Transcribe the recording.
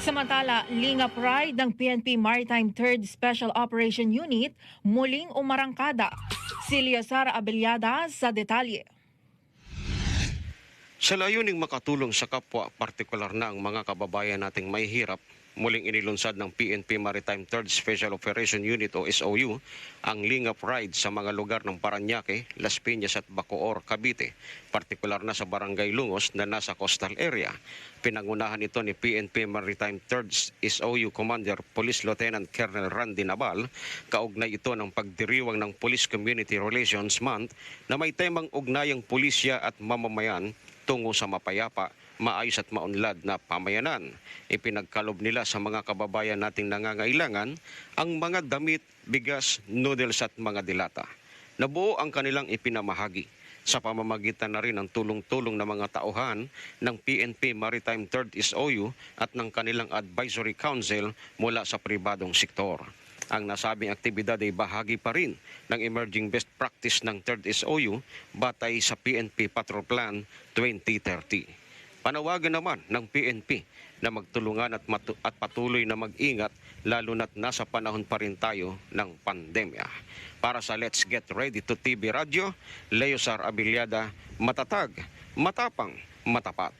Samantala, Lingap Ride ng PNP Maritime 3rd Special Operation Unit muling umarangkada. Si Leozar Abellada sa detalye. Sa layuning makatulong sa kapwa, partikular na ang mga kababayan nating may hirap, muling inilunsad ng PNP Maritime 3rd Special Operation Unit o SOU ang Lingap Ride sa mga lugar ng Parañaque, Las Piñas at Bacoor, Cavite, partikular na sa Barangay Lungos na nasa coastal area. Pinangunahan ito ni PNP Maritime 3rd SOU Commander Police Lieutenant Colonel Randy Nabal, kaugnay ito ng pagdiriwang ng Police Community Relations Month na may temang ugnayang pulisya at mamamayan tungo sa mapayapa, maayos at maunlad na pamayanan. Ipinagkalob nila sa mga kababayan nating nangangailangan ang mga damit, bigas, noodles at mga dilata. Nabuo ang kanilang ipinamahagi sa pamamagitan na rin ng tulong-tulong ng mga tauhan ng PNP Maritime 3rd SOU at ng kanilang Advisory Council mula sa pribadong sektor. Ang nasabing aktibidad ay bahagi pa rin ng emerging best practice ng 3rd SOU batay sa PNP Patrol Plan 2030. Panawagan naman ng PNP na magtulungan at patuloy na mag-ingat lalo na't nasa panahon pa rin tayo ng pandemya. Para sa Let's Get Ready to TV Radio, Leozar Abellada, matatag, matapang, matapat.